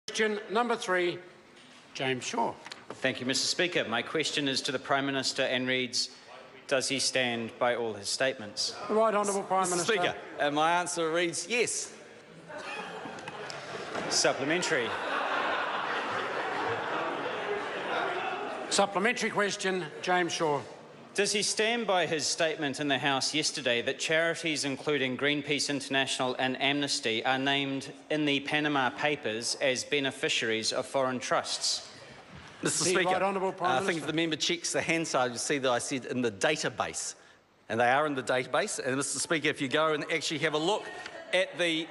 Question number 3, James Shaw. Thank you, Mr. Speaker. My question is to the Prime Minister and reads, does he stand by all his statements? The Right Honourable Prime Minister. Mr. Speaker, my answer reads yes. Supplementary. Supplementary question, James Shaw. Does he stand by his statement in the House yesterday that charities including Greenpeace International and Amnesty are named in the Panama Papers as beneficiaries of foreign trusts? Mr. The Speaker, Right Honourable Prime I think Minister. if the member checks the Hansard, you'll see that I said in the database. And they are in the database. And Mr. Speaker, if you go and actually have a look at the,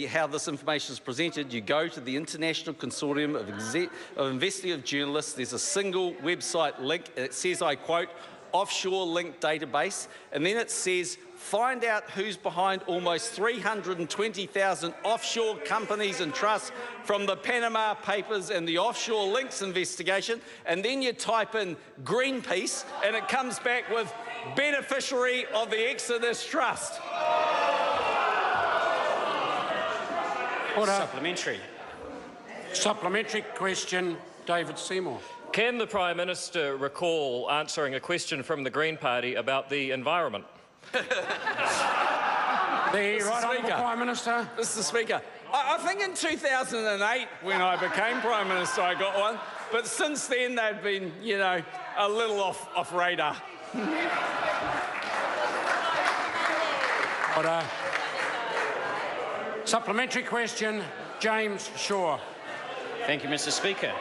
how this information is presented, you go to the International Consortium of Investigative Journalists. There's a single website link. And it says, I quote, offshore link database. And then it says, find out who's behind almost 320,000 offshore companies and trusts from the Panama Papers and the offshore links investigation. And then you type in Greenpeace and it comes back with beneficiary of the Exodus Trust. Order. Supplementary. Supplementary question, David Seymour. Can the Prime Minister recall answering a question from the Green Party about the environment? The Right Honourable Prime Minister. Mr. Speaker, I think in 2008, when I became Prime Minister, I got one. But since then, they've been, a little off radar. Order. Supplementary question, James Shaw. Thank you, Mr. Speaker.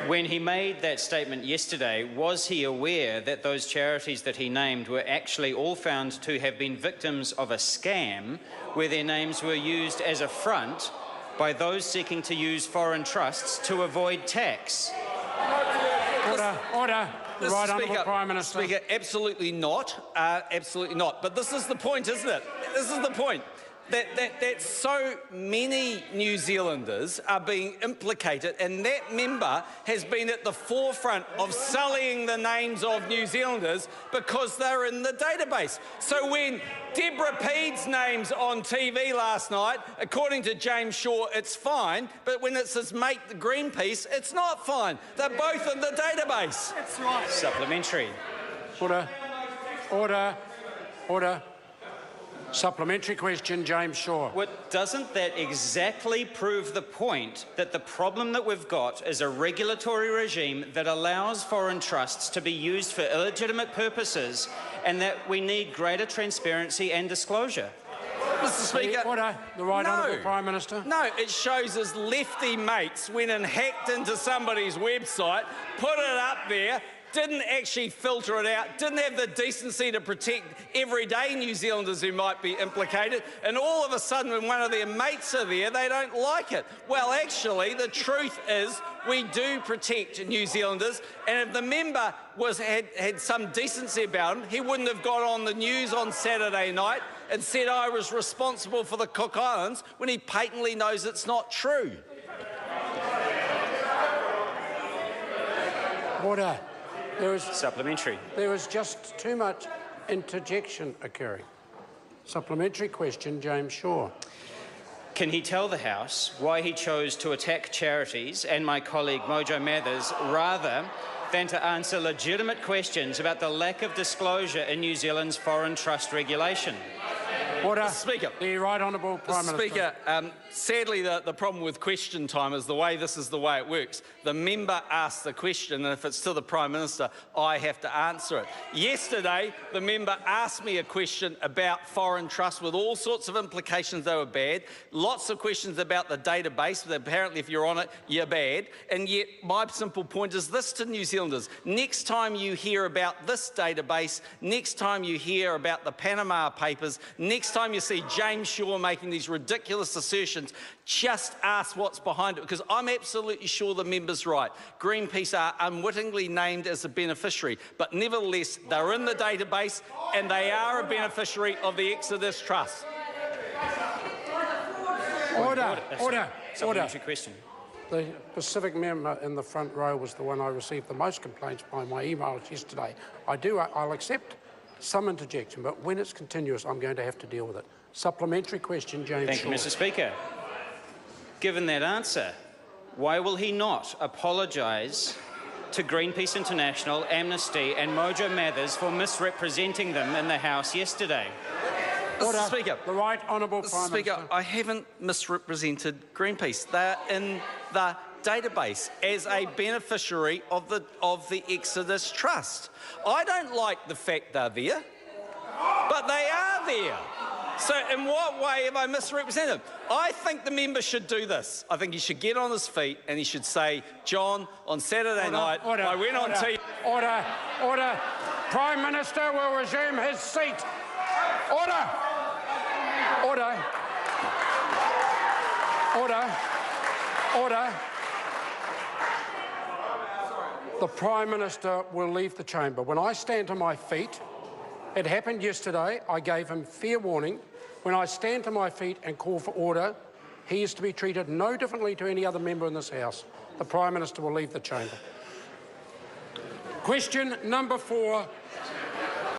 When he made that statement yesterday, was he aware that those charities that he named were actually all found to have been victims of a scam where their names were used as a front by those seeking to use foreign trusts to avoid tax? Order. Order. The Right Honourable Prime Minister. Speaker, absolutely not. Absolutely not. But this is the point, isn't it? This is the point. That so many New Zealanders are being implicated, and that member has been at the forefront of sullying the names of New Zealanders because they're in the database. So when Deborah Peed's name's on TV last night, according to James Shaw, it's fine, but when it's his mate, the Greenpeace, it's not fine. They're both in the database. That's right. Supplementary. Order. Order. Order. Supplementary question, James Shaw. Well, doesn't that exactly prove the point that the problem that we've got is a regulatory regime that allows foreign trusts to be used for illegitimate purposes and that we need greater transparency and disclosure? Mr. Speaker, Order. The Right Honourable Prime Minister. No, it shows his lefty mates went and hacked into somebody's website, put it up there, didn't actually filter it out, didn't have the decency to protect everyday New Zealanders who might be implicated, and all of a sudden when one of their mates are there, they don't like it. Well, actually, the truth is we do protect New Zealanders, and if the member had some decency about him, he wouldn't have got on the news on Saturday night and said I was responsible for the Cook Islands when he patently knows it's not true. Order. Supplementary. There was just too much interjection occurring. Supplementary question, James Shaw. Can he tell the House why he chose to attack charities and my colleague Mojo Mathers rather than to answer legitimate questions about the lack of disclosure in New Zealand's foreign trust regulation? Order. Mr. Speaker. The Right Honourable Prime Mr. Minister. Speaker, sadly the problem with question time is this is the way it works. The member asks the question, and if it's to the Prime Minister, I have to answer it. Yesterday, the member asked me a question about foreign trust with all sorts of implications they were bad, lots of questions about the database, that apparently if you're on it, you're bad, and yet my simple point is this to New Zealanders. Next time you hear about this database, next time you hear about the Panama Papers, next time you see James Shaw making these ridiculous assertions, just ask what's behind it, because I'm absolutely sure the member's right. Greenpeace are unwittingly named as a beneficiary, but nevertheless, they're in the database and they are a beneficiary of the Exodus Trust. Order. Order. Supplementary question. The Pacific member in the front row was the one I received the most complaints by my emails yesterday. I'll accept some interjection, but when it's continuous, I'm going to have to deal with it. Supplementary question, James Thank you, Shaw. Mr. Speaker. Given that answer, why will he not apologise to Greenpeace International, Amnesty and Mojo Mathers for misrepresenting them in the House yesterday? Order. Mr. Speaker. The Right Honourable Mr. Prime Speaker, Minister. I haven't misrepresented Greenpeace. They're in the database as a beneficiary of the Exodus Trust. I don't like the fact they're there, but they are there. So in what way have I misrepresented them? I think the member should do this. I think he should get on his feet and he should say, John, on Saturday night, I went on TV. Order. Order. Prime Minister will resume his seat. Order. Order. Order. Order. The Prime Minister will leave the chamber. When I stand to my feet, it happened yesterday, I gave him fair warning. When I stand to my feet and call for order, he is to be treated no differently to any other member in this House. The Prime Minister will leave the chamber. Question number 4,